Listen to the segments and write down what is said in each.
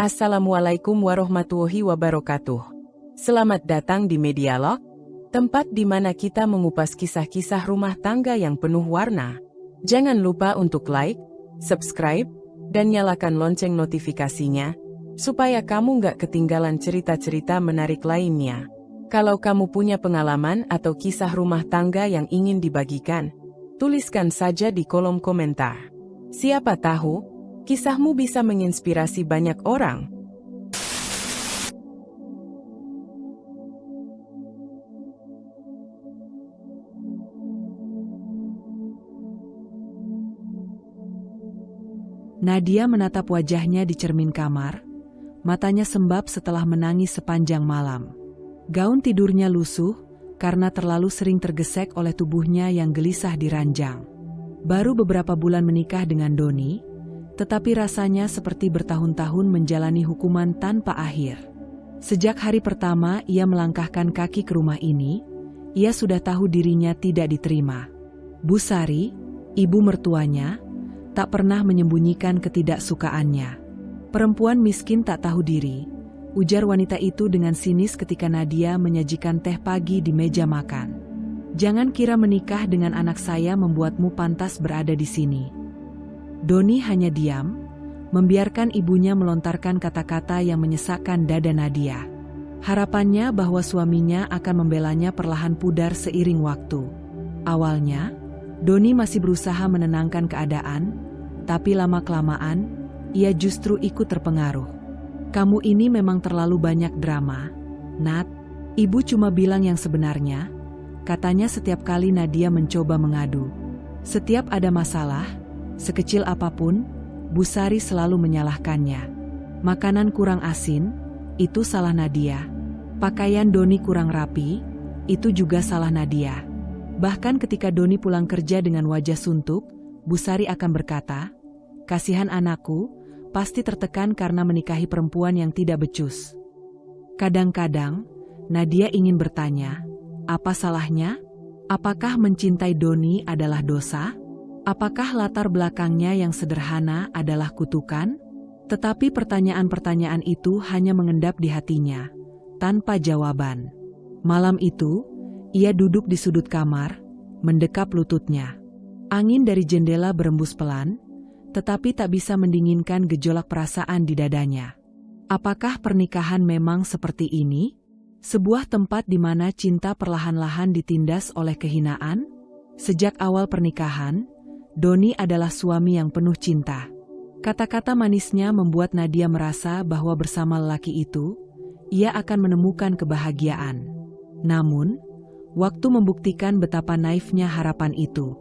Assalamualaikum warahmatullahi wabarakatuh. Selamat datang di Medialog, tempat di mana kita mengupas kisah-kisah rumah tangga yang penuh warna. Jangan lupa untuk like, subscribe, dan nyalakan lonceng notifikasinya, supaya kamu nggak ketinggalan cerita-cerita menarik lainnya. Kalau kamu punya pengalaman atau kisah rumah tangga yang ingin dibagikan, tuliskan saja di kolom komentar. Siapa tahu, kisahmu bisa menginspirasi banyak orang. Nadia menatap wajahnya di cermin kamar, matanya sembab setelah menangis sepanjang malam. Gaun tidurnya lusuh karena terlalu sering tergesek oleh tubuhnya yang gelisah di ranjang. Baru beberapa bulan menikah dengan Doni, tetapi rasanya seperti bertahun-tahun menjalani hukuman tanpa akhir. Sejak hari pertama ia melangkahkan kaki ke rumah ini, ia sudah tahu dirinya tidak diterima. Bu Sari, ibu mertuanya, tak pernah menyembunyikan ketidaksukaannya. Perempuan miskin tak tahu diri, ujar wanita itu dengan sinis ketika Nadia menyajikan teh pagi di meja makan. Jangan kira menikah dengan anak saya membuatmu pantas berada di sini. Doni hanya diam, membiarkan ibunya melontarkan kata-kata yang menyesakkan dada Nadia. Harapannya bahwa suaminya akan membelanya perlahan pudar seiring waktu. Awalnya, Doni masih berusaha menenangkan keadaan, tapi lama-kelamaan, ia justru ikut terpengaruh. Kamu ini memang terlalu banyak drama, Nat. Ibu cuma bilang yang sebenarnya, katanya setiap kali Nadia mencoba mengadu. Setiap ada masalah, sekecil apapun, Bu Sari selalu menyalahkannya. Makanan kurang asin, itu salah Nadia. Pakaian Doni kurang rapi, itu juga salah Nadia. Bahkan ketika Doni pulang kerja dengan wajah suntuk, Bu Sari akan berkata, "Kasihan anakku, pasti tertekan karena menikahi perempuan yang tidak becus." Kadang-kadang, Nadia ingin bertanya, apa salahnya? Apakah mencintai Doni adalah dosa? Apakah latar belakangnya yang sederhana adalah kutukan? Tetapi pertanyaan-pertanyaan itu hanya mengendap di hatinya, tanpa jawaban. Malam itu, ia duduk di sudut kamar, mendekap lututnya. Angin dari jendela berembus pelan, tetapi tak bisa mendinginkan gejolak perasaan di dadanya. Apakah pernikahan memang seperti ini? Sebuah tempat di mana cinta perlahan-lahan ditindas oleh kehinaan? Sejak awal pernikahan, Doni adalah suami yang penuh cinta. Kata-kata manisnya membuat Nadia merasa bahwa bersama lelaki itu, ia akan menemukan kebahagiaan. Namun, waktu membuktikan betapa naifnya harapan itu.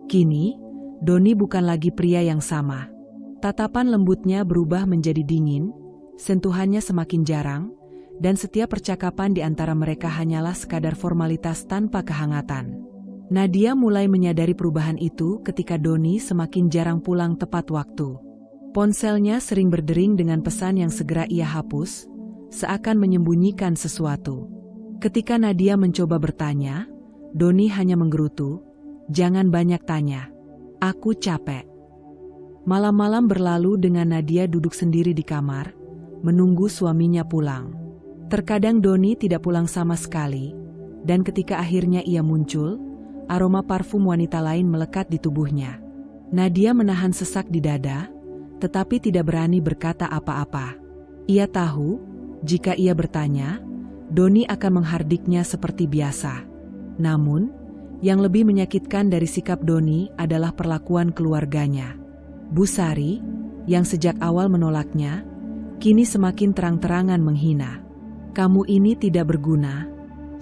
Kini, Doni bukan lagi pria yang sama. Tatapan lembutnya berubah menjadi dingin, sentuhannya semakin jarang, dan setiap percakapan di antara mereka hanyalah sekadar formalitas tanpa kehangatan. Nadia mulai menyadari perubahan itu ketika Doni semakin jarang pulang tepat waktu. Ponselnya sering berdering dengan pesan yang segera ia hapus, seakan menyembunyikan sesuatu. Ketika Nadia mencoba bertanya, Doni hanya menggerutu, "Jangan banyak tanya. Aku capek." Malam-malam berlalu dengan Nadia duduk sendiri di kamar, menunggu suaminya pulang. Terkadang Doni tidak pulang sama sekali, dan ketika akhirnya ia muncul, aroma parfum wanita lain melekat di tubuhnya. Nadia menahan sesak di dada, tetapi tidak berani berkata apa-apa. Ia tahu, jika ia bertanya, Doni akan menghardiknya seperti biasa. Namun, yang lebih menyakitkan dari sikap Doni adalah perlakuan keluarganya. Bu Sari, yang sejak awal menolaknya, kini semakin terang-terangan menghina. "Kamu ini tidak berguna,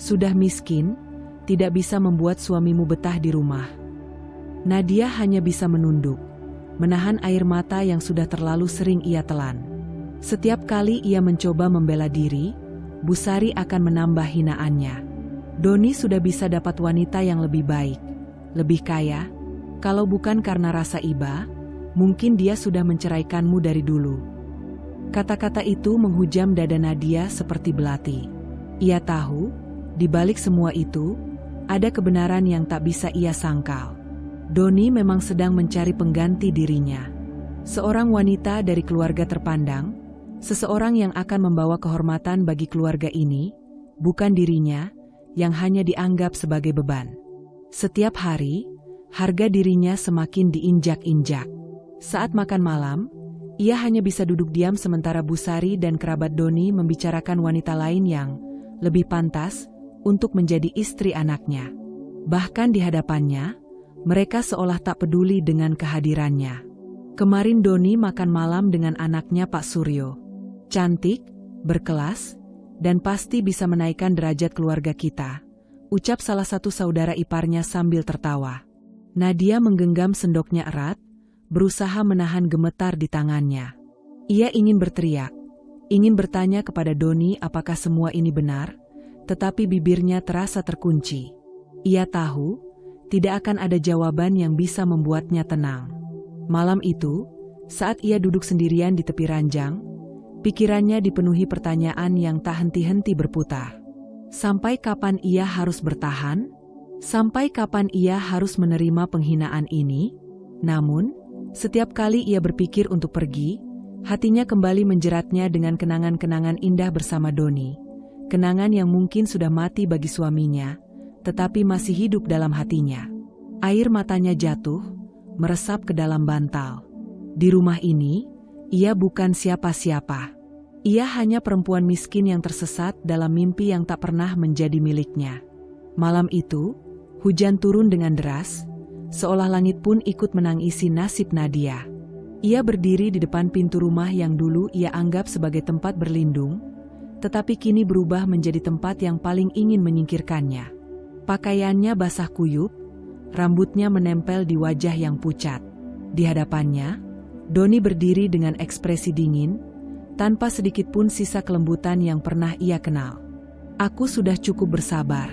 sudah miskin, tidak bisa membuat suamimu betah di rumah." Nadia hanya bisa menunduk, menahan air mata yang sudah terlalu sering ia telan. Setiap kali ia mencoba membela diri, Bu Sari akan menambah hinaannya. "Doni sudah bisa dapat wanita yang lebih baik, lebih kaya. Kalau bukan karena rasa iba, mungkin dia sudah menceraikanmu dari dulu." Kata-kata itu menghujam dada Nadia seperti belati. Ia tahu, di balik semua itu, ada kebenaran yang tak bisa ia sangkal. Doni memang sedang mencari pengganti dirinya. Seorang wanita dari keluarga terpandang, Seseorang yang akan membawa kehormatan bagi keluarga ini, bukan dirinya, yang hanya dianggap sebagai beban. Setiap hari, harga dirinya semakin diinjak-injak. Saat makan malam, ia hanya bisa duduk diam sementara Busari dan kerabat Doni membicarakan wanita lain yang lebih pantas untuk menjadi istri anaknya. Bahkan di hadapannya, mereka seolah tak peduli dengan kehadirannya. Kemarin Doni makan malam dengan anaknya Pak Suryo. Cantik, berkelas, dan pasti bisa menaikkan derajat keluarga kita, ucap salah satu saudara iparnya sambil tertawa. Nadia menggenggam sendoknya erat, berusaha menahan gemetar di tangannya. Ia ingin berteriak, ingin bertanya kepada Doni apakah semua ini benar, tetapi bibirnya terasa terkunci. Ia tahu, tidak akan ada jawaban yang bisa membuatnya tenang. Malam itu, saat ia duduk sendirian di tepi ranjang, pikirannya dipenuhi pertanyaan yang tak henti-henti berputar. Sampai kapan ia harus bertahan? Sampai kapan ia harus menerima penghinaan ini? Namun, setiap kali ia berpikir untuk pergi, hatinya kembali menjeratnya dengan kenangan-kenangan indah bersama Doni. Kenangan yang mungkin sudah mati bagi suaminya, tetapi masih hidup dalam hatinya. Air matanya jatuh, meresap ke dalam bantal. Di rumah ini, ia bukan siapa-siapa. Ia hanya perempuan miskin yang tersesat dalam mimpi yang tak pernah menjadi miliknya. Malam itu, hujan turun dengan deras, seolah langit pun ikut menangisi nasib Nadia. Ia berdiri di depan pintu rumah yang dulu ia anggap sebagai tempat berlindung, tetapi kini berubah menjadi tempat yang paling ingin menyingkirkannya. Pakaiannya basah kuyup, rambutnya menempel di wajah yang pucat. Di hadapannya, Doni berdiri dengan ekspresi dingin, tanpa sedikit pun sisa kelembutan yang pernah ia kenal. Aku sudah cukup bersabar,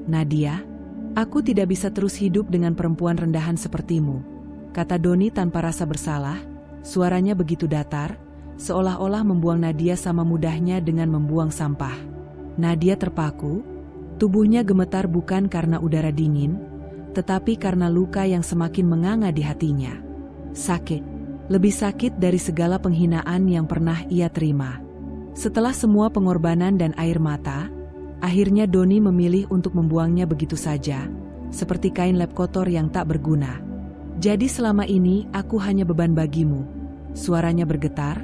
Nadia. Aku tidak bisa terus hidup dengan perempuan rendahan sepertimu, kata Doni tanpa rasa bersalah. Suaranya begitu datar, seolah-olah membuang Nadia sama mudahnya dengan membuang sampah. Nadia terpaku, tubuhnya gemetar bukan karena udara dingin, tetapi karena luka yang semakin menganga di hatinya. Sakit, lebih sakit dari segala penghinaan yang pernah ia terima. Setelah semua pengorbanan dan air mata, akhirnya Doni memilih untuk membuangnya begitu saja, seperti kain lap kotor yang tak berguna. Jadi selama ini aku hanya beban bagimu. Suaranya bergetar,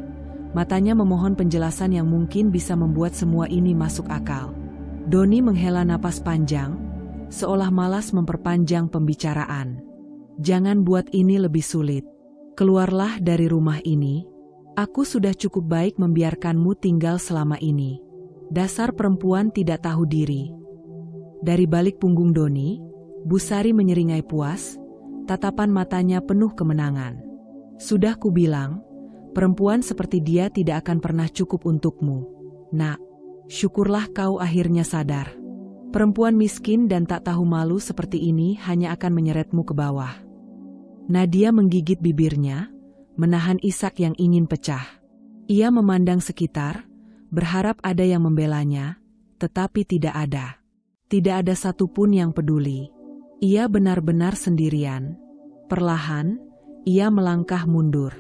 matanya memohon penjelasan yang mungkin bisa membuat semua ini masuk akal. Doni menghela napas panjang, seolah malas memperpanjang pembicaraan. Jangan buat ini lebih sulit. Keluarlah dari rumah ini. Aku sudah cukup baik membiarkanmu tinggal selama ini. Dasar perempuan tidak tahu diri. Dari balik punggung Doni, Busari menyeringai puas, tatapan matanya penuh kemenangan. Sudah kubilang, perempuan seperti dia tidak akan pernah cukup untukmu. Nak, syukurlah kau akhirnya sadar. Perempuan miskin dan tak tahu malu seperti ini hanya akan menyeretmu ke bawah. Nadia menggigit bibirnya, menahan isak yang ingin pecah. Ia memandang sekitar, berharap ada yang membelanya, tetapi tidak ada. Tidak ada satupun yang peduli. Ia benar-benar sendirian. Perlahan, ia melangkah mundur.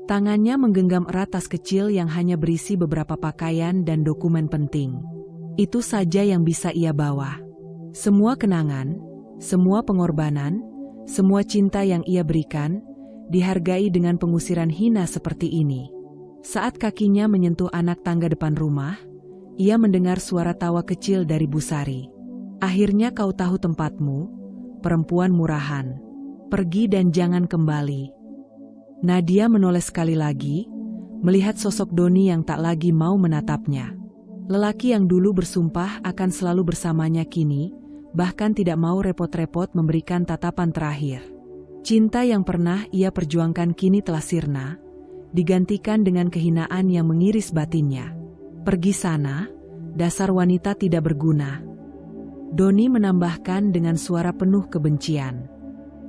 Tangannya menggenggam erat tas kecil yang hanya berisi beberapa pakaian dan dokumen penting. Itu saja yang bisa ia bawa. Semua kenangan, semua pengorbanan, semua cinta yang ia berikan, dihargai dengan pengusiran hina seperti ini. Saat kakinya menyentuh anak tangga depan rumah, ia mendengar suara tawa kecil dari Busari. Akhirnya kau tahu tempatmu, perempuan murahan. Pergi dan jangan kembali. Nadia menoleh sekali lagi, melihat sosok Doni yang tak lagi mau menatapnya. Lelaki yang dulu bersumpah akan selalu bersamanya kini, bahkan tidak mau repot-repot memberikan tatapan terakhir. Cinta yang pernah ia perjuangkan kini telah sirna, digantikan dengan kehinaan yang mengiris batinnya. Pergi sana, dasar wanita tidak berguna. Doni menambahkan dengan suara penuh kebencian.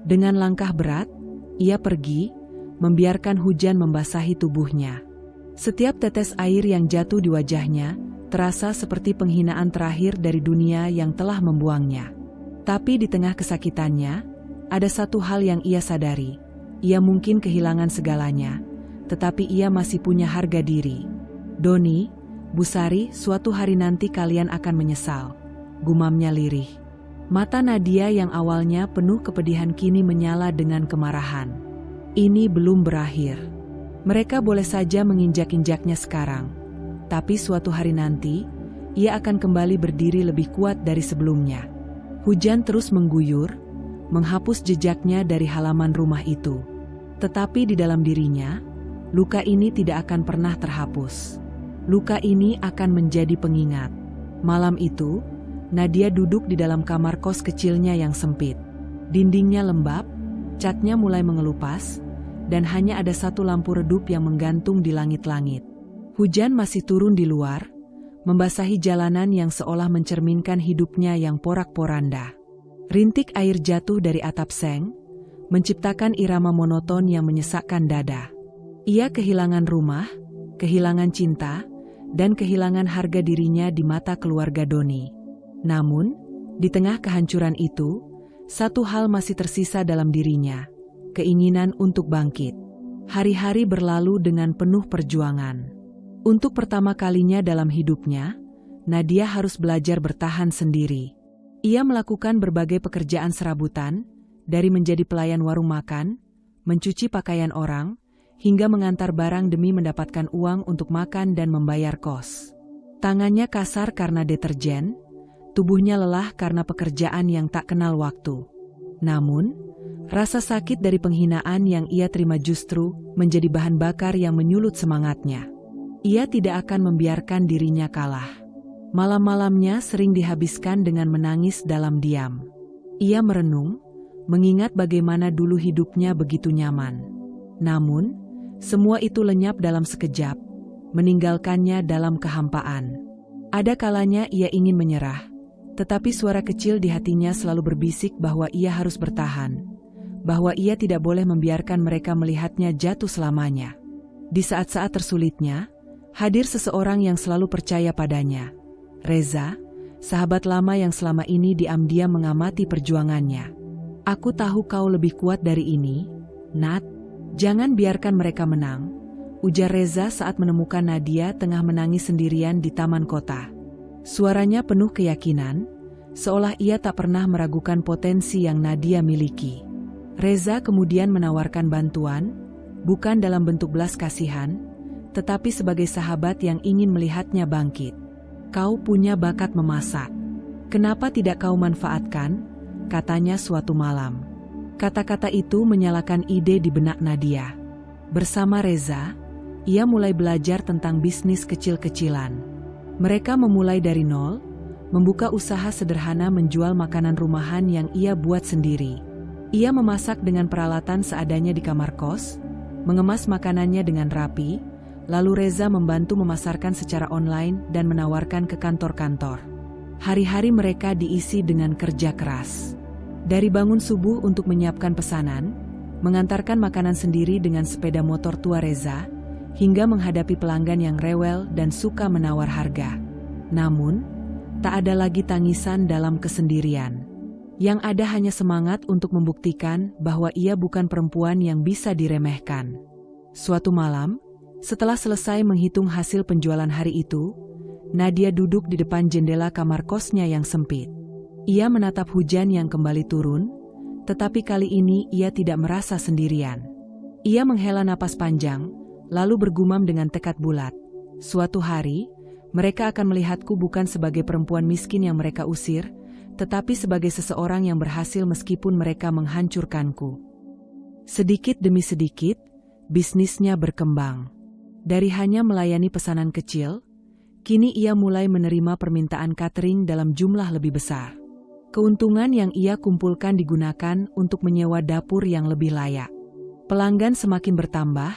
Dengan langkah berat, ia pergi, membiarkan hujan membasahi tubuhnya. Setiap tetes air yang jatuh di wajahnya, terasa seperti penghinaan terakhir dari dunia yang telah membuangnya. Tapi di tengah kesakitannya, ada satu hal yang ia sadari. Ia mungkin kehilangan segalanya, tetapi ia masih punya harga diri. "Doni, Busari, suatu hari nanti kalian akan menyesal," gumamnya lirih. Mata Nadia yang awalnya penuh kepedihan kini menyala dengan kemarahan. Ini belum berakhir. Mereka boleh saja menginjak-injaknya sekarang, tapi suatu hari nanti, ia akan kembali berdiri lebih kuat dari sebelumnya. Hujan terus mengguyur, menghapus jejaknya dari halaman rumah itu. Tetapi di dalam dirinya, luka ini tidak akan pernah terhapus. Luka ini akan menjadi pengingat. Malam itu, Nadia duduk di dalam kamar kos kecilnya yang sempit. Dindingnya lembab, catnya mulai mengelupas, dan hanya ada satu lampu redup yang menggantung di langit-langit. Hujan masih turun di luar, membasahi jalanan yang seolah mencerminkan hidupnya yang porak-poranda. Rintik air jatuh dari atap seng, menciptakan irama monoton yang menyesakkan dada. Ia kehilangan rumah, kehilangan cinta, dan kehilangan harga dirinya di mata keluarga Doni. Namun, di tengah kehancuran itu, satu hal masih tersisa dalam dirinya, keinginan untuk bangkit. Hari-hari berlalu dengan penuh perjuangan. Untuk pertama kalinya dalam hidupnya, Nadia harus belajar bertahan sendiri. Ia melakukan berbagai pekerjaan serabutan, dari menjadi pelayan warung makan, mencuci pakaian orang, hingga mengantar barang demi mendapatkan uang untuk makan dan membayar kos. Tangannya kasar karena deterjen, tubuhnya lelah karena pekerjaan yang tak kenal waktu. Namun, rasa sakit dari penghinaan yang ia terima justru menjadi bahan bakar yang menyulut semangatnya. Ia tidak akan membiarkan dirinya kalah. Malam-malamnya sering dihabiskan dengan menangis dalam diam. Ia merenung, mengingat bagaimana dulu hidupnya begitu nyaman. Namun, semua itu lenyap dalam sekejap, meninggalkannya dalam kehampaan. Ada kalanya ia ingin menyerah, tetapi suara kecil di hatinya selalu berbisik bahwa ia harus bertahan, bahwa ia tidak boleh membiarkan mereka melihatnya jatuh selamanya. Di saat-saat tersulitnya, hadir seseorang yang selalu percaya padanya. Reza, sahabat lama yang selama ini diam-diam mengamati perjuangannya. "Aku tahu kau lebih kuat dari ini, Nat. Jangan biarkan mereka menang," ujar Reza saat menemukan Nadia tengah menangis sendirian di taman kota. Suaranya penuh keyakinan, seolah ia tak pernah meragukan potensi yang Nadia miliki. Reza kemudian menawarkan bantuan, bukan dalam bentuk belas kasihan, tetapi sebagai sahabat yang ingin melihatnya bangkit. "Kau punya bakat memasak. Kenapa tidak kau manfaatkan?" katanya suatu malam. Kata-kata itu menyalakan ide di benak Nadia. Bersama Reza, ia mulai belajar tentang bisnis kecil-kecilan. Mereka memulai dari nol, membuka usaha sederhana menjual makanan rumahan yang ia buat sendiri. Ia memasak dengan peralatan seadanya di kamar kos, mengemas makanannya dengan rapi, lalu Reza membantu memasarkan secara online dan menawarkan ke kantor-kantor. Hari-hari mereka diisi dengan kerja keras. Dari bangun subuh untuk menyiapkan pesanan, mengantarkan makanan sendiri dengan sepeda motor tua Reza, hingga menghadapi pelanggan yang rewel dan suka menawar harga. Namun, tak ada lagi tangisan dalam kesendirian. Yang ada hanya semangat untuk membuktikan bahwa ia bukan perempuan yang bisa diremehkan. Suatu malam, setelah selesai menghitung hasil penjualan hari itu, Nadia duduk di depan jendela kamar kosnya yang sempit. Ia menatap hujan yang kembali turun, tetapi kali ini ia tidak merasa sendirian. Ia menghela napas panjang, lalu bergumam dengan tekad bulat, "Suatu hari, mereka akan melihatku bukan sebagai perempuan miskin yang mereka usir, tetapi sebagai seseorang yang berhasil meskipun mereka menghancurkanku." Sedikit demi sedikit, bisnisnya berkembang. Dari hanya melayani pesanan kecil, kini ia mulai menerima permintaan catering dalam jumlah lebih besar. Keuntungan yang ia kumpulkan digunakan untuk menyewa dapur yang lebih layak. Pelanggan semakin bertambah,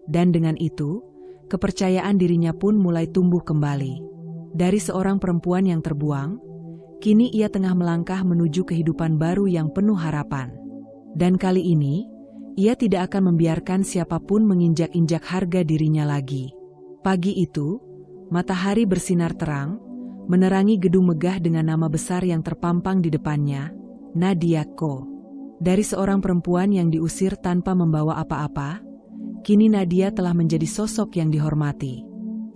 dan dengan itu, kepercayaan dirinya pun mulai tumbuh kembali. Dari seorang perempuan yang terbuang, kini ia tengah melangkah menuju kehidupan baru yang penuh harapan. Dan kali ini, ia tidak akan membiarkan siapapun menginjak-injak harga dirinya lagi. Pagi itu, matahari bersinar terang, menerangi gedung megah dengan nama besar yang terpampang di depannya, Nadia Co. Dari seorang perempuan yang diusir tanpa membawa apa-apa, kini Nadia telah menjadi sosok yang dihormati.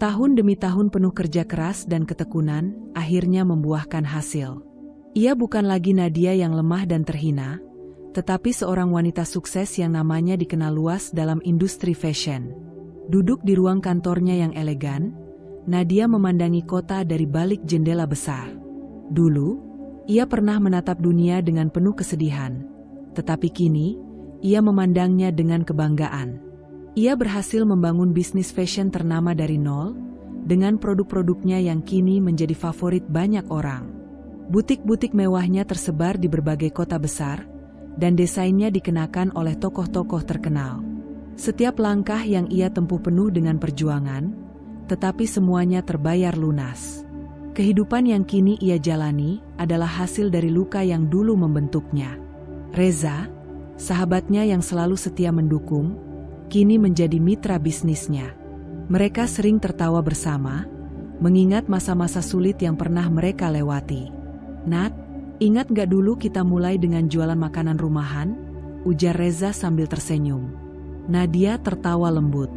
Tahun demi tahun penuh kerja keras dan ketekunan akhirnya membuahkan hasil. Ia bukan lagi Nadia yang lemah dan terhina, tetapi seorang wanita sukses yang namanya dikenal luas dalam industri fashion. Duduk di ruang kantornya yang elegan, Nadia memandangi kota dari balik jendela besar. Dulu, ia pernah menatap dunia dengan penuh kesedihan, tetapi kini, ia memandangnya dengan kebanggaan. Ia berhasil membangun bisnis fashion ternama dari nol, dengan produk-produknya yang kini menjadi favorit banyak orang. Butik-butik mewahnya tersebar di berbagai kota besar, dan desainnya dikenakan oleh tokoh-tokoh terkenal. Setiap langkah yang ia tempuh penuh dengan perjuangan, tetapi semuanya terbayar lunas. Kehidupan yang kini ia jalani adalah hasil dari luka yang dulu membentuknya. Reza, sahabatnya yang selalu setia mendukung, kini menjadi mitra bisnisnya. Mereka sering tertawa bersama, mengingat masa-masa sulit yang pernah mereka lewati. "Nat, ingat gak dulu kita mulai dengan jualan makanan rumahan?" ujar Reza sambil tersenyum. Nadia tertawa lembut.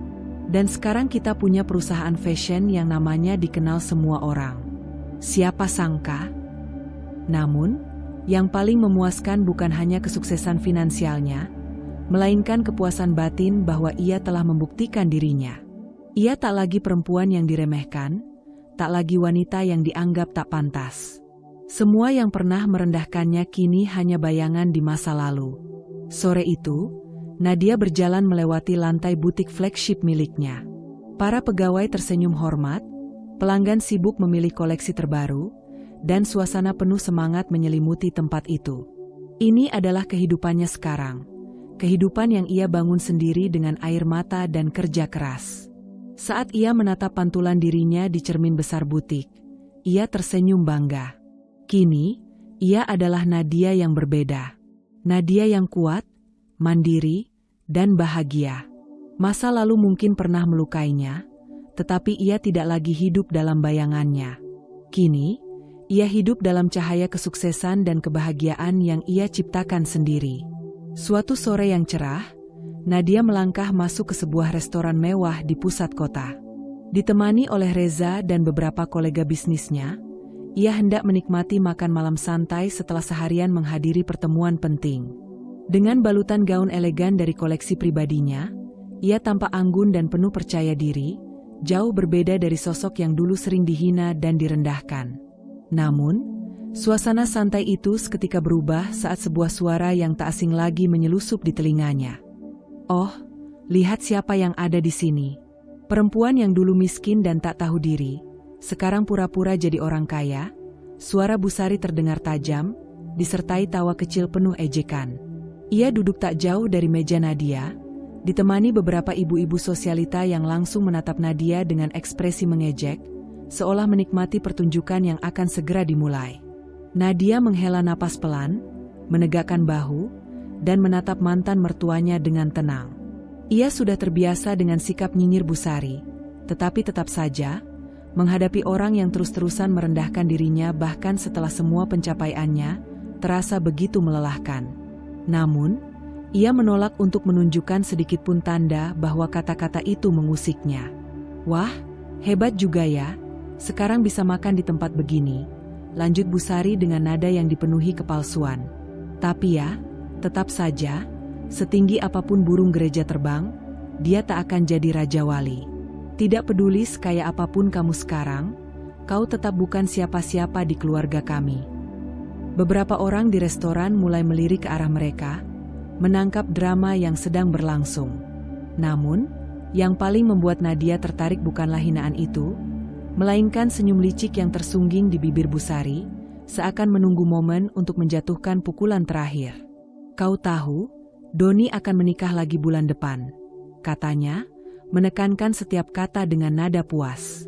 "Dan sekarang kita punya perusahaan fashion yang namanya dikenal semua orang. Siapa sangka?" Namun, yang paling memuaskan bukan hanya kesuksesan finansialnya, melainkan kepuasan batin bahwa ia telah membuktikan dirinya. Ia tak lagi perempuan yang diremehkan, tak lagi wanita yang dianggap tak pantas. Semua yang pernah merendahkannya kini hanya bayangan di masa lalu. Sore itu, Nadia berjalan melewati lantai butik flagship miliknya. Para pegawai tersenyum hormat, pelanggan sibuk memilih koleksi terbaru, dan suasana penuh semangat menyelimuti tempat itu. Ini adalah kehidupannya sekarang. Kehidupan yang ia bangun sendiri dengan air mata dan kerja keras. Saat ia menatap pantulan dirinya di cermin besar butik, ia tersenyum bangga. Kini, ia adalah Nadia yang berbeda. Nadia yang kuat, mandiri, dan bahagia. Masa lalu mungkin pernah melukainya, tetapi ia tidak lagi hidup dalam bayangannya. Kini, ia hidup dalam cahaya kesuksesan dan kebahagiaan yang ia ciptakan sendiri. Suatu sore yang cerah, Nadia melangkah masuk ke sebuah restoran mewah di pusat kota. Ditemani oleh Reza dan beberapa kolega bisnisnya, ia hendak menikmati makan malam santai setelah seharian menghadiri pertemuan penting. Dengan balutan gaun elegan dari koleksi pribadinya, ia tampak anggun dan penuh percaya diri, jauh berbeda dari sosok yang dulu sering dihina dan direndahkan. Namun, suasana santai itu seketika berubah saat sebuah suara yang tak asing lagi menyelusup di telinganya. "Oh, lihat siapa yang ada di sini." Perempuan yang dulu miskin dan tak tahu diri, sekarang pura-pura jadi orang kaya. Suara Busari terdengar tajam, disertai tawa kecil penuh ejekan. Ia duduk tak jauh dari meja Nadia, ditemani beberapa ibu-ibu sosialita yang langsung menatap Nadia dengan ekspresi mengejek, seolah menikmati pertunjukan yang akan segera dimulai. Nadia menghela napas pelan, menegakkan bahu, dan menatap mantan mertuanya dengan tenang. Ia sudah terbiasa dengan sikap nyinyir Busari, tetapi tetap saja, menghadapi orang yang terus-terusan merendahkan dirinya bahkan setelah semua pencapaiannya, terasa begitu melelahkan. Namun, ia menolak untuk menunjukkan sedikitpun tanda bahwa kata-kata itu mengusiknya. "Wah, hebat juga ya, sekarang bisa makan di tempat begini," lanjut Busari dengan nada yang dipenuhi kepalsuan. "Tapi ya, tetap saja, setinggi apapun burung gereja terbang, dia tak akan jadi Raja Wali. Tidak peduli sekaya apapun kamu sekarang, kau tetap bukan siapa-siapa di keluarga kami." Beberapa orang di restoran mulai melirik ke arah mereka, menangkap drama yang sedang berlangsung. Namun, yang paling membuat Nadia tertarik bukanlah hinaan itu, melainkan senyum licik yang tersungging di bibir Busari, seakan menunggu momen untuk menjatuhkan pukulan terakhir. "Kau tahu, Doni akan menikah lagi bulan depan," katanya, menekankan setiap kata dengan nada puas.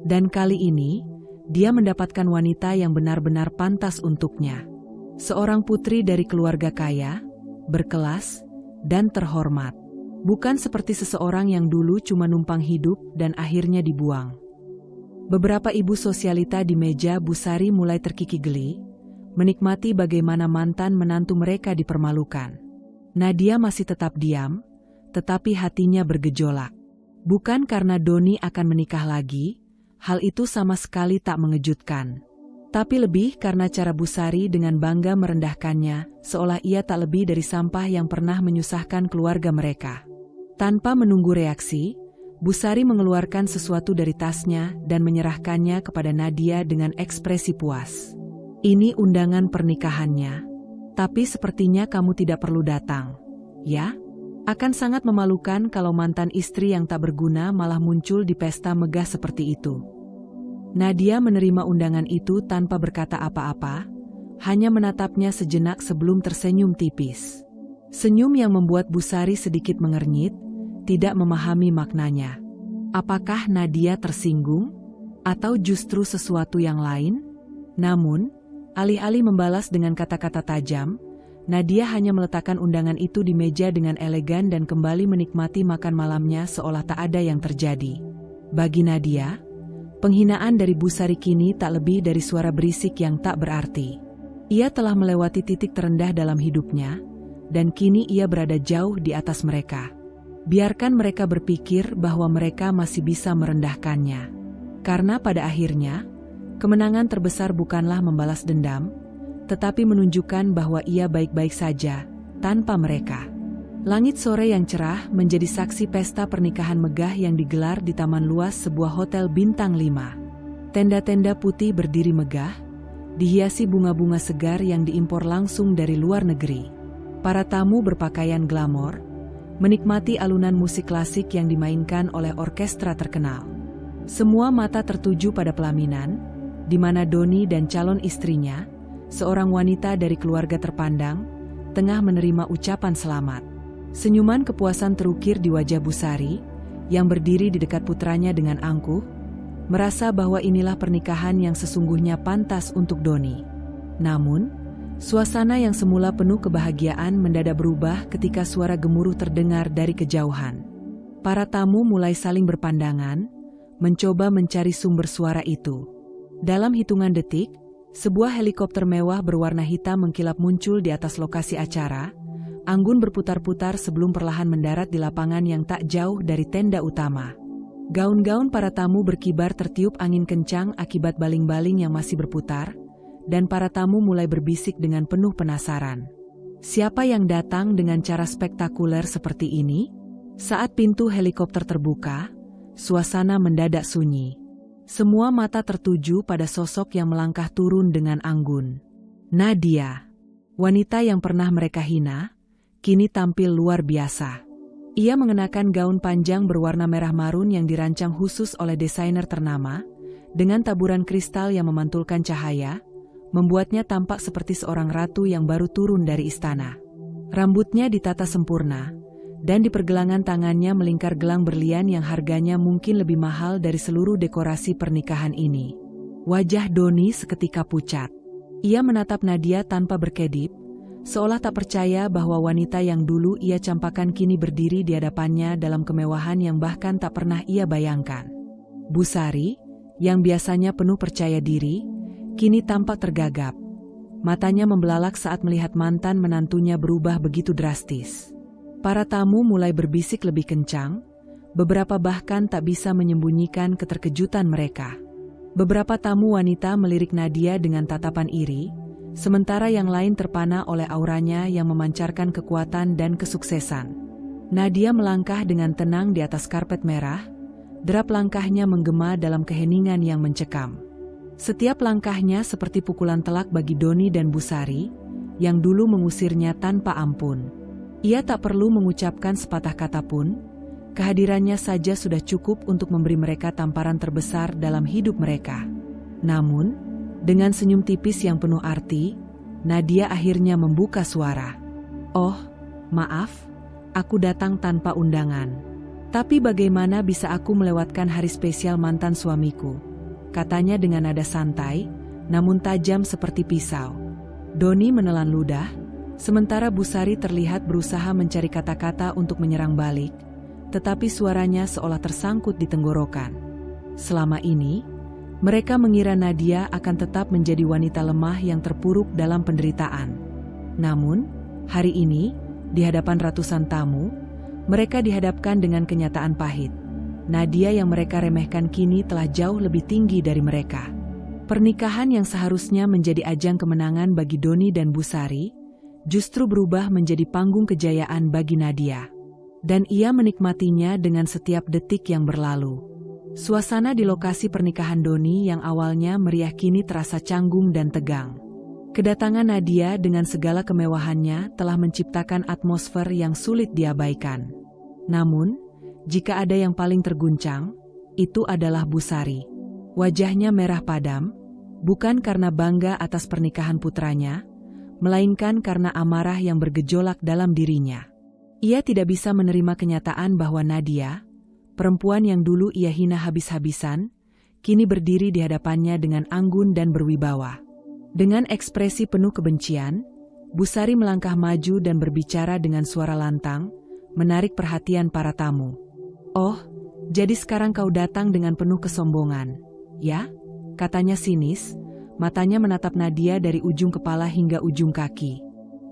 "Dan kali ini, dia mendapatkan wanita yang benar-benar pantas untuknya. Seorang putri dari keluarga kaya, berkelas, dan terhormat. Bukan seperti seseorang yang dulu cuma numpang hidup dan akhirnya dibuang." Beberapa ibu sosialita di meja Busari mulai terkikik geli, menikmati bagaimana mantan menantu mereka dipermalukan. Nadia masih tetap diam, tetapi hatinya bergejolak. Bukan karena Doni akan menikah lagi, hal itu sama sekali tak mengejutkan. Tapi lebih karena cara Busari dengan bangga merendahkannya, seolah ia tak lebih dari sampah yang pernah menyusahkan keluarga mereka. Tanpa menunggu reaksi, Busari mengeluarkan sesuatu dari tasnya dan menyerahkannya kepada Nadia dengan ekspresi puas. Ini undangan pernikahannya. Tapi sepertinya kamu tidak perlu datang. Ya? Akan sangat memalukan kalau mantan istri yang tak berguna malah muncul di pesta megah seperti itu. Nadia menerima undangan itu tanpa berkata apa-apa, hanya menatapnya sejenak sebelum tersenyum tipis. Senyum yang membuat Busari sedikit mengernyit, tidak memahami maknanya. Apakah Nadia tersinggung? Atau justru sesuatu yang lain? Namun, alih-alih membalas dengan kata-kata tajam, Nadia hanya meletakkan undangan itu di meja dengan elegan dan kembali menikmati makan malamnya seolah tak ada yang terjadi. Bagi Nadia, penghinaan dari Busari kini tak lebih dari suara berisik yang tak berarti. Ia telah melewati titik terendah dalam hidupnya, dan kini ia berada jauh di atas mereka. Biarkan mereka berpikir bahwa mereka masih bisa merendahkannya. Karena pada akhirnya, kemenangan terbesar bukanlah membalas dendam, tetapi menunjukkan bahwa ia baik-baik saja, tanpa mereka. Langit sore yang cerah menjadi saksi pesta pernikahan megah yang digelar di taman luas sebuah hotel bintang 5. Tenda-tenda putih berdiri megah, dihiasi bunga-bunga segar yang diimpor langsung dari luar negeri. Para tamu berpakaian glamor, menikmati alunan musik klasik yang dimainkan oleh orkestra terkenal. Semua mata tertuju pada pelaminan, di mana Doni dan calon istrinya, seorang wanita dari keluarga terpandang, tengah menerima ucapan selamat. Senyuman kepuasan terukir di wajah Busari, yang berdiri di dekat putranya dengan angkuh, merasa bahwa inilah pernikahan yang sesungguhnya pantas untuk Doni. Namun, suasana yang semula penuh kebahagiaan mendadak berubah ketika suara gemuruh terdengar dari kejauhan. Para tamu mulai saling berpandangan, mencoba mencari sumber suara itu. Dalam hitungan detik, sebuah helikopter mewah berwarna hitam mengkilap muncul di atas lokasi acara. Anggun berputar-putar sebelum perlahan mendarat di lapangan yang tak jauh dari tenda utama. Gaun-gaun para tamu berkibar tertiup angin kencang akibat baling-baling yang masih berputar, dan para tamu mulai berbisik dengan penuh penasaran. Siapa yang datang dengan cara spektakuler seperti ini? Saat pintu helikopter terbuka, suasana mendadak sunyi. Semua mata tertuju pada sosok yang melangkah turun dengan anggun. Nadia, wanita yang pernah mereka hina, kini tampil luar biasa. Ia mengenakan gaun panjang berwarna merah marun yang dirancang khusus oleh desainer ternama, dengan taburan kristal yang memantulkan cahaya, membuatnya tampak seperti seorang ratu yang baru turun dari istana. Rambutnya ditata sempurna, dan di pergelangan tangannya melingkar gelang berlian yang harganya mungkin lebih mahal dari seluruh dekorasi pernikahan ini. Wajah Doni seketika pucat. Ia menatap Nadia tanpa berkedip, seolah tak percaya bahwa wanita yang dulu ia campakan kini berdiri di hadapannya dalam kemewahan yang bahkan tak pernah ia bayangkan. Busari, yang biasanya penuh percaya diri, kini tampak tergagap. Matanya membelalak saat melihat mantan menantunya berubah begitu drastis. Para tamu mulai berbisik lebih kencang, beberapa bahkan tak bisa menyembunyikan keterkejutan mereka. Beberapa tamu wanita melirik Nadia dengan tatapan iri, sementara yang lain terpana oleh auranya yang memancarkan kekuatan dan kesuksesan. Nadia melangkah dengan tenang di atas karpet merah, derap langkahnya menggema dalam keheningan yang mencekam. Setiap langkahnya seperti pukulan telak bagi Doni dan Busari, yang dulu mengusirnya tanpa ampun. Ia tak perlu mengucapkan sepatah kata pun, kehadirannya saja sudah cukup untuk memberi mereka tamparan terbesar dalam hidup mereka. Namun, dengan senyum tipis yang penuh arti, Nadia akhirnya membuka suara. "Oh, maaf, aku datang tanpa undangan. Tapi bagaimana bisa aku melewatkan hari spesial mantan suamiku?" katanya dengan nada santai, namun tajam seperti pisau. Doni menelan ludah, sementara Busari terlihat berusaha mencari kata-kata untuk menyerang balik, tetapi suaranya seolah tersangkut di tenggorokan. Selama ini, mereka mengira Nadia akan tetap menjadi wanita lemah yang terpuruk dalam penderitaan. Namun, hari ini, di hadapan ratusan tamu, mereka dihadapkan dengan kenyataan pahit. Nadia yang mereka remehkan kini telah jauh lebih tinggi dari mereka. Pernikahan yang seharusnya menjadi ajang kemenangan bagi Doni dan Busari, justru berubah menjadi panggung kejayaan bagi Nadia. Dan ia menikmatinya dengan setiap detik yang berlalu. Suasana di lokasi pernikahan Doni yang awalnya meriah kini terasa canggung dan tegang. Kedatangan Nadia dengan segala kemewahannya telah menciptakan atmosfer yang sulit diabaikan. Namun, jika ada yang paling terguncang, itu adalah Busari. Wajahnya merah padam, bukan karena bangga atas pernikahan putranya, melainkan karena amarah yang bergejolak dalam dirinya. Ia tidak bisa menerima kenyataan bahwa Nadia, perempuan yang dulu ia hina habis-habisan, kini berdiri di hadapannya dengan anggun dan berwibawa. Dengan ekspresi penuh kebencian, Busari melangkah maju dan berbicara dengan suara lantang, menarik perhatian para tamu. "Oh, jadi sekarang kau datang dengan penuh kesombongan, ya?" katanya sinis, matanya menatap Nadia dari ujung kepala hingga ujung kaki.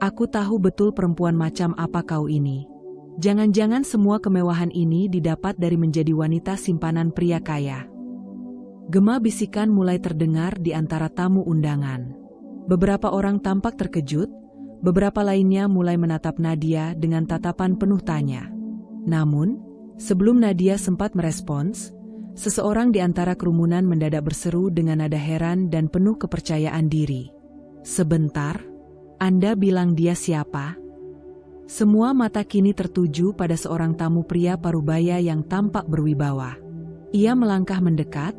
"Aku tahu betul perempuan macam apa kau ini. Jangan-jangan semua kemewahan ini didapat dari menjadi wanita simpanan pria kaya." Gema bisikan mulai terdengar di antara tamu undangan. Beberapa orang tampak terkejut, beberapa lainnya mulai menatap Nadia dengan tatapan penuh tanya. Namun, sebelum Nadia sempat merespons, seseorang di antara kerumunan mendadak berseru dengan nada heran dan penuh kepercayaan diri. "Sebentar, Anda bilang dia siapa?" Semua mata kini tertuju pada seorang tamu pria parubaya yang tampak berwibawa. Ia melangkah mendekat,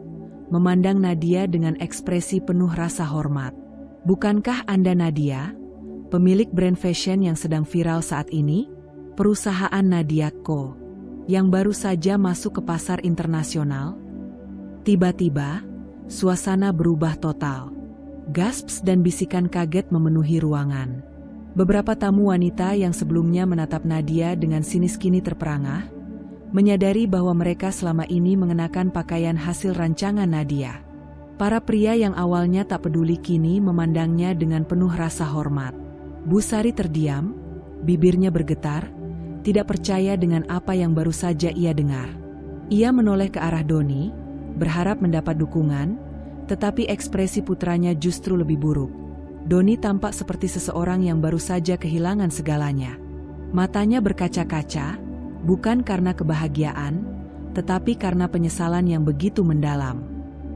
memandang Nadia dengan ekspresi penuh rasa hormat. "Bukankah Anda Nadia, pemilik brand fashion yang sedang viral saat ini? Perusahaan Nadia Co. yang baru saja masuk ke pasar internasional?" Tiba-tiba, suasana berubah total. Gasps dan bisikan kaget memenuhi ruangan. Beberapa tamu wanita yang sebelumnya menatap Nadia dengan sinis kini terperangah, menyadari bahwa mereka selama ini mengenakan pakaian hasil rancangan Nadia. Para pria yang awalnya tak peduli kini memandangnya dengan penuh rasa hormat. Busari terdiam, bibirnya bergetar, tidak percaya dengan apa yang baru saja ia dengar. Ia menoleh ke arah Doni, berharap mendapat dukungan, tetapi ekspresi putranya justru lebih buruk. Doni tampak seperti seseorang yang baru saja kehilangan segalanya. Matanya berkaca-kaca, bukan karena kebahagiaan, tetapi karena penyesalan yang begitu mendalam.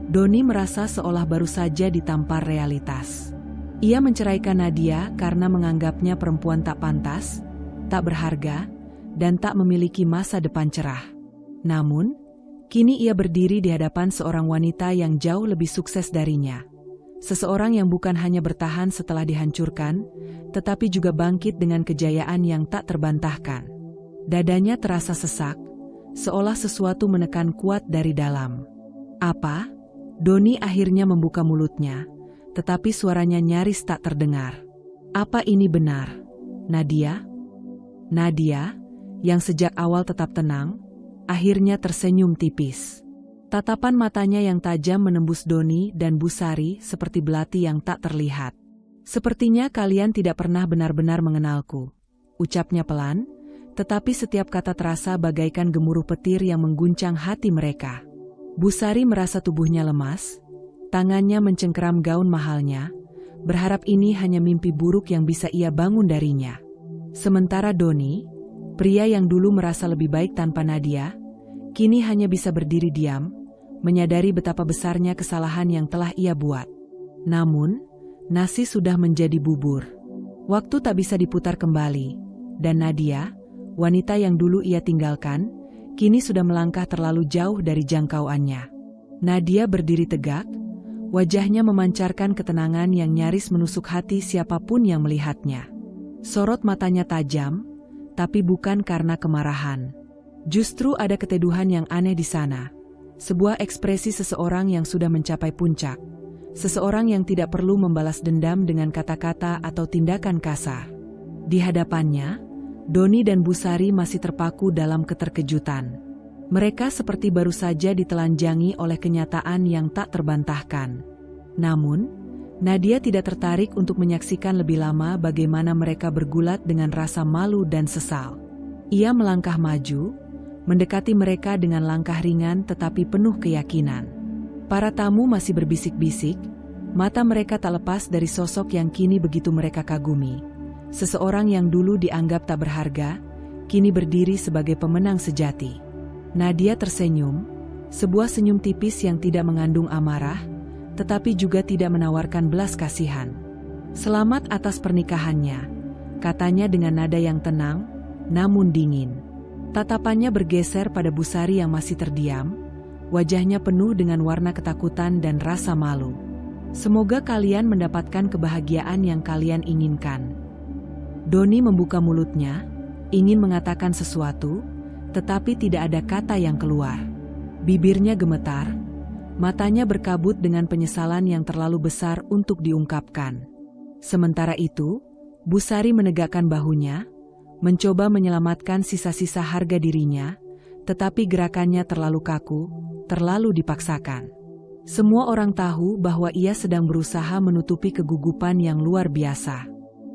Doni merasa seolah baru saja ditampar realitas. Ia menceraikan Nadia karena menganggapnya perempuan tak pantas, tak berharga, dan tak memiliki masa depan cerah. Namun, kini ia berdiri di hadapan seorang wanita yang jauh lebih sukses darinya. Seseorang yang bukan hanya bertahan setelah dihancurkan, tetapi juga bangkit dengan kejayaan yang tak terbantahkan. Dadanya terasa sesak, seolah sesuatu menekan kuat dari dalam. "Apa?" Doni akhirnya membuka mulutnya, tetapi suaranya nyaris tak terdengar. "Apa ini benar, Nadia?" Nadia, yang sejak awal tetap tenang, akhirnya tersenyum tipis. Tatapan matanya yang tajam menembus Doni dan Busari seperti belati yang tak terlihat. "Sepertinya kalian tidak pernah benar-benar mengenalku," ucapnya pelan, tetapi setiap kata terasa bagaikan gemuruh petir yang mengguncang hati mereka. Busari merasa tubuhnya lemas, tangannya mencengkeram gaun mahalnya, berharap ini hanya mimpi buruk yang bisa ia bangun darinya. Sementara Doni, pria yang dulu merasa lebih baik tanpa Nadia, kini hanya bisa berdiri diam, menyadari betapa besarnya kesalahan yang telah ia buat. Namun, nasi sudah menjadi bubur. Waktu tak bisa diputar kembali, dan Nadia, wanita yang dulu ia tinggalkan, kini sudah melangkah terlalu jauh dari jangkauannya. Nadia berdiri tegak, wajahnya memancarkan ketenangan yang nyaris menusuk hati siapapun yang melihatnya. Sorot matanya tajam, tapi bukan karena kemarahan. Justru ada keteduhan yang aneh di sana. Sebuah ekspresi seseorang yang sudah mencapai puncak. Seseorang yang tidak perlu membalas dendam dengan kata-kata atau tindakan kasar. Di hadapannya, Doni dan Busari masih terpaku dalam keterkejutan. Mereka seperti baru saja ditelanjangi oleh kenyataan yang tak terbantahkan. Namun, Nadia tidak tertarik untuk menyaksikan lebih lama bagaimana mereka bergulat dengan rasa malu dan sesal. Ia melangkah maju, mendekati mereka dengan langkah ringan tetapi penuh keyakinan. Para tamu masih berbisik-bisik, mata mereka tak lepas dari sosok yang kini begitu mereka kagumi. Seseorang yang dulu dianggap tak berharga, kini berdiri sebagai pemenang sejati. Nadia tersenyum, sebuah senyum tipis yang tidak mengandung amarah, tetapi juga tidak menawarkan belas kasihan. "Selamat atas pernikahannya," katanya dengan nada yang tenang, namun dingin. Tatapannya bergeser pada Busari yang masih terdiam, wajahnya penuh dengan warna ketakutan dan rasa malu. "Semoga kalian mendapatkan kebahagiaan yang kalian inginkan." Doni membuka mulutnya, ingin mengatakan sesuatu, tetapi tidak ada kata yang keluar. Bibirnya gemetar, matanya berkabut dengan penyesalan yang terlalu besar untuk diungkapkan. Sementara itu, Busari menegakkan bahunya, mencoba menyelamatkan sisa-sisa harga dirinya, tetapi gerakannya terlalu kaku, terlalu dipaksakan. Semua orang tahu bahwa ia sedang berusaha menutupi kegugupan yang luar biasa.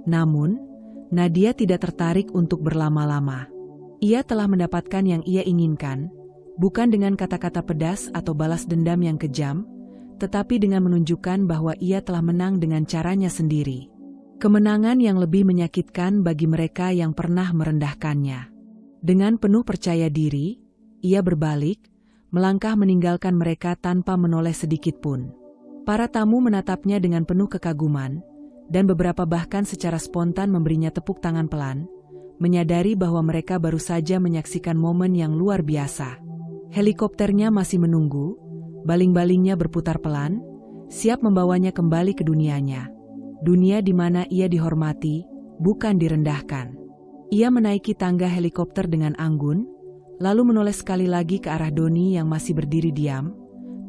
Namun, Nadia tidak tertarik untuk berlama-lama. Ia telah mendapatkan yang ia inginkan, bukan dengan kata-kata pedas atau balas dendam yang kejam, tetapi dengan menunjukkan bahwa ia telah menang dengan caranya sendiri. Kemenangan yang lebih menyakitkan bagi mereka yang pernah merendahkannya. Dengan penuh percaya diri, ia berbalik, melangkah meninggalkan mereka tanpa menoleh sedikit pun. Para tamu menatapnya dengan penuh kekaguman, dan beberapa bahkan secara spontan memberinya tepuk tangan pelan, menyadari bahwa mereka baru saja menyaksikan momen yang luar biasa. Helikopternya masih menunggu, baling-balingnya berputar pelan, siap membawanya kembali ke dunianya. Dunia di mana ia dihormati, bukan direndahkan. Ia menaiki tangga helikopter dengan anggun, lalu menoleh sekali lagi ke arah Doni yang masih berdiri diam,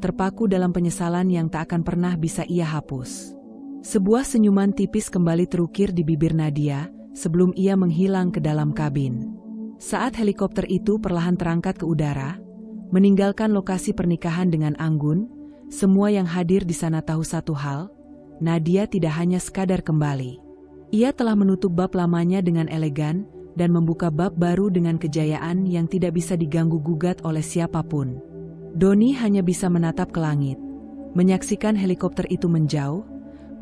terpaku dalam penyesalan yang tak akan pernah bisa ia hapus. Sebuah senyuman tipis kembali terukir di bibir Nadia, sebelum ia menghilang ke dalam kabin. Saat helikopter itu perlahan terangkat ke udara, meninggalkan lokasi pernikahan dengan anggun, semua yang hadir di sana tahu satu hal, Nadia tidak hanya sekadar kembali. Ia telah menutup bab lamanya dengan elegan, dan membuka bab baru dengan kejayaan yang tidak bisa diganggu-gugat oleh siapapun. Doni hanya bisa menatap ke langit, menyaksikan helikopter itu menjauh,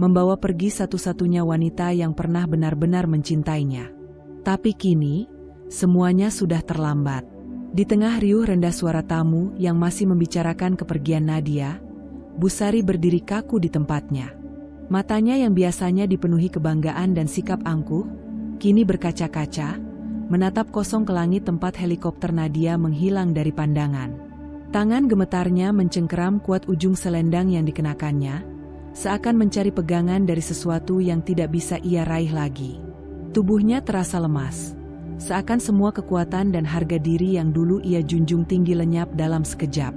membawa pergi satu-satunya wanita yang pernah benar-benar mencintainya. Tapi kini, semuanya sudah terlambat. Di tengah riuh rendah suara tamu yang masih membicarakan kepergian Nadia, Busari berdiri kaku di tempatnya. Matanya yang biasanya dipenuhi kebanggaan dan sikap angkuh, kini berkaca-kaca, menatap kosong ke langit tempat helikopter Nadia menghilang dari pandangan. Tangan gemetarnya mencengkeram kuat ujung selendang yang dikenakannya, seakan mencari pegangan dari sesuatu yang tidak bisa ia raih lagi. Tubuhnya terasa lemas, seakan semua kekuatan dan harga diri yang dulu ia junjung tinggi lenyap dalam sekejap.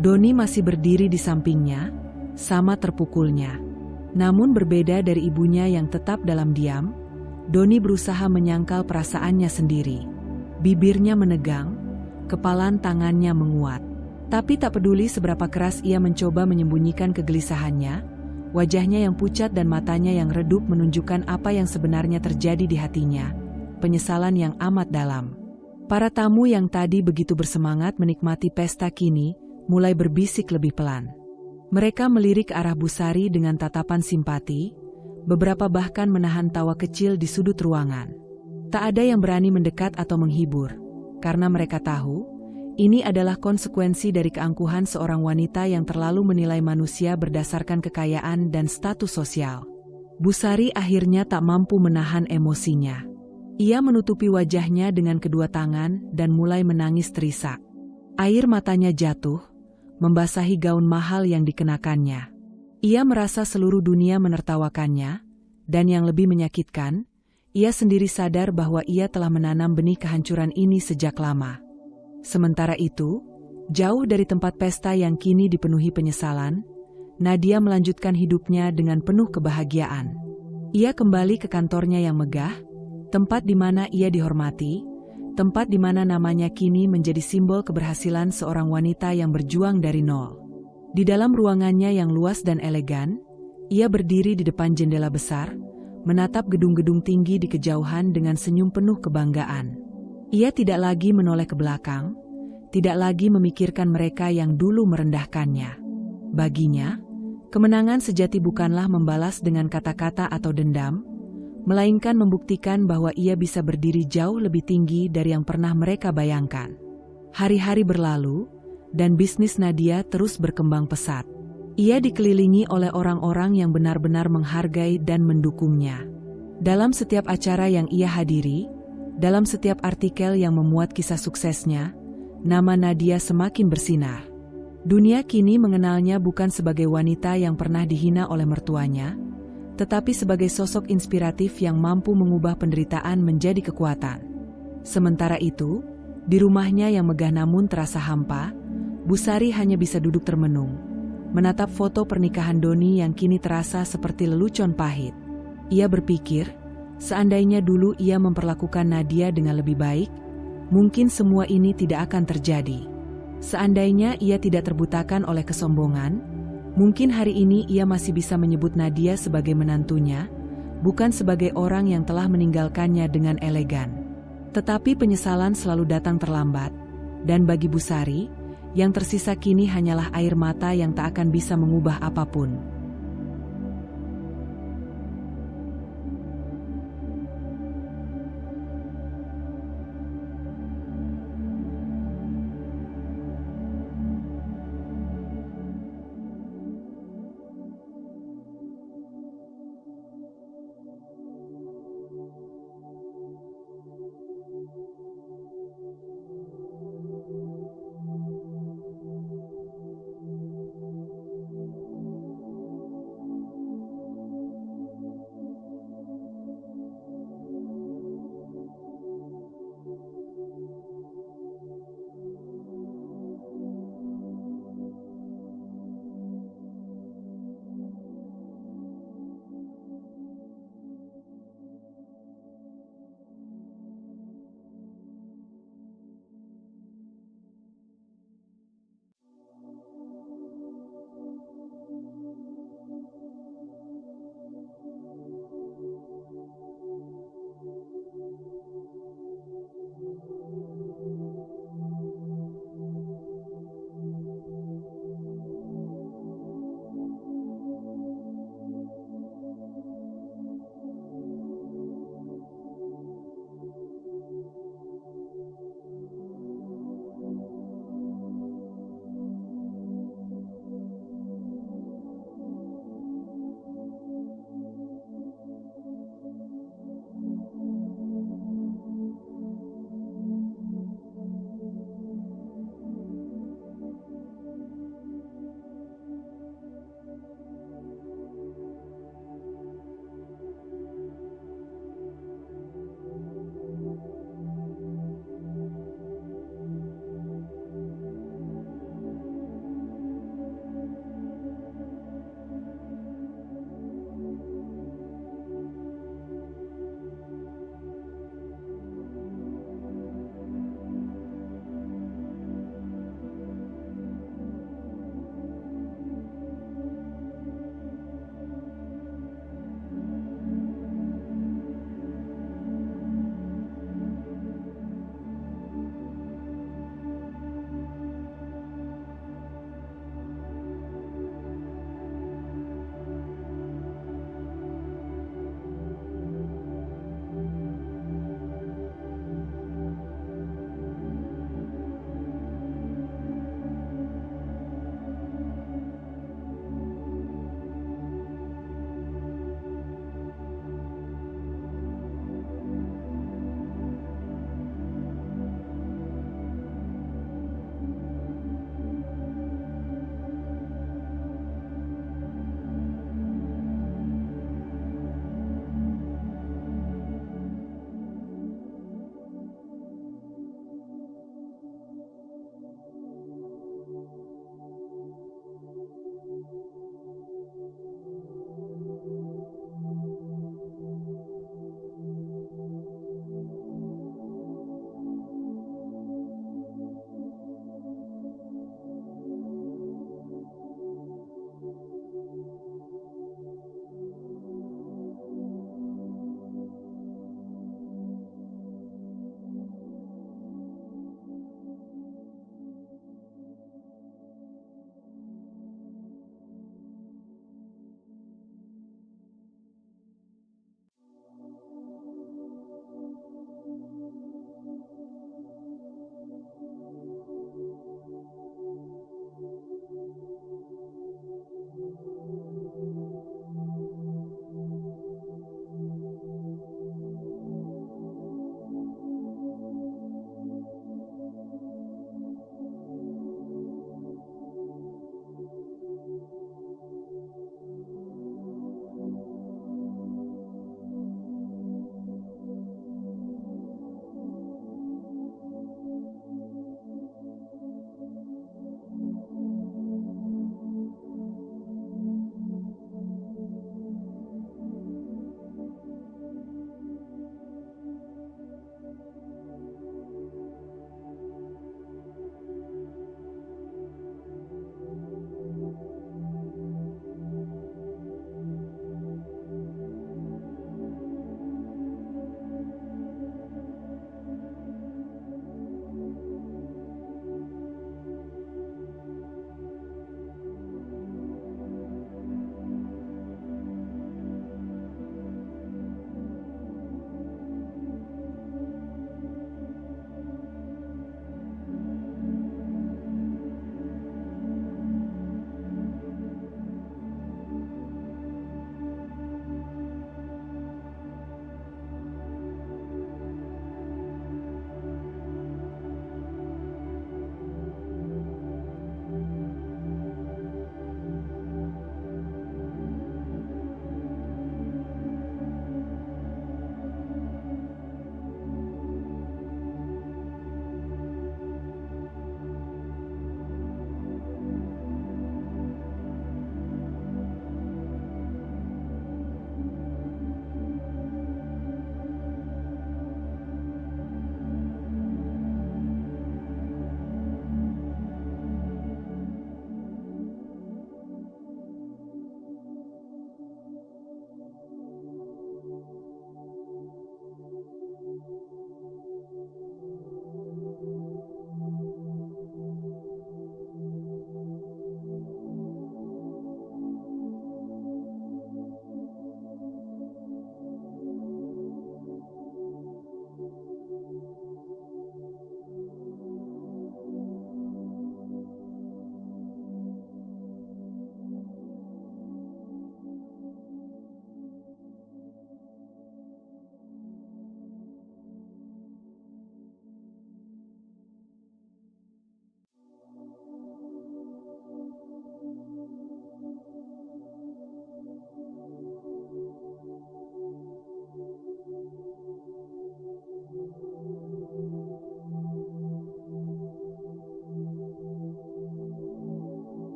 Doni masih berdiri di sampingnya, sama terpukulnya. Namun berbeda dari ibunya yang tetap dalam diam, Doni berusaha menyangkal perasaannya sendiri. Bibirnya menegang, kepalan tangannya menguat. Tapi tak peduli seberapa keras ia mencoba menyembunyikan kegelisahannya, wajahnya yang pucat dan matanya yang redup menunjukkan apa yang sebenarnya terjadi di hatinya, penyesalan yang amat dalam. Para tamu yang tadi begitu bersemangat menikmati pesta kini, mulai berbisik lebih pelan. Mereka melirik ke arah Busari dengan tatapan simpati, beberapa bahkan menahan tawa kecil di sudut ruangan. Tak ada yang berani mendekat atau menghibur, karena mereka tahu, ini adalah konsekuensi dari keangkuhan seorang wanita yang terlalu menilai manusia berdasarkan kekayaan dan status sosial. Busari akhirnya tak mampu menahan emosinya. Ia menutupi wajahnya dengan kedua tangan dan mulai menangis terisak. Air matanya jatuh, membasahi gaun mahal yang dikenakannya. Ia merasa seluruh dunia menertawakannya, dan yang lebih menyakitkan, ia sendiri sadar bahwa ia telah menanam benih kehancuran ini sejak lama. Sementara itu, jauh dari tempat pesta yang kini dipenuhi penyesalan, Nadia melanjutkan hidupnya dengan penuh kebahagiaan. Ia kembali ke kantornya yang megah, tempat di mana ia dihormati, tempat di mana namanya kini menjadi simbol keberhasilan seorang wanita yang berjuang dari nol. Di dalam ruangannya yang luas dan elegan, ia berdiri di depan jendela besar, menatap gedung-gedung tinggi di kejauhan dengan senyum penuh kebanggaan. Ia tidak lagi menoleh ke belakang, tidak lagi memikirkan mereka yang dulu merendahkannya. Baginya, kemenangan sejati bukanlah membalas dengan kata-kata atau dendam, melainkan membuktikan bahwa ia bisa berdiri jauh lebih tinggi dari yang pernah mereka bayangkan. Hari-hari berlalu, dan bisnis Nadia terus berkembang pesat. Ia dikelilingi oleh orang-orang yang benar-benar menghargai dan mendukungnya. Dalam setiap acara yang ia hadiri, dalam setiap artikel yang memuat kisah suksesnya, nama Nadia semakin bersinar. Dunia kini mengenalnya bukan sebagai wanita yang pernah dihina oleh mertuanya, tetapi sebagai sosok inspiratif yang mampu mengubah penderitaan menjadi kekuatan. Sementara itu, di rumahnya yang megah namun terasa hampa, Busari hanya bisa duduk termenung, menatap foto pernikahan Doni yang kini terasa seperti lelucon pahit. Ia berpikir, seandainya dulu ia memperlakukan Nadia dengan lebih baik, mungkin semua ini tidak akan terjadi. Seandainya ia tidak terbutakan oleh kesombongan, mungkin hari ini ia masih bisa menyebut Nadia sebagai menantunya, bukan sebagai orang yang telah meninggalkannya dengan elegan. Tetapi penyesalan selalu datang terlambat, dan bagi Busari, yang tersisa kini hanyalah air mata yang tak akan bisa mengubah apapun.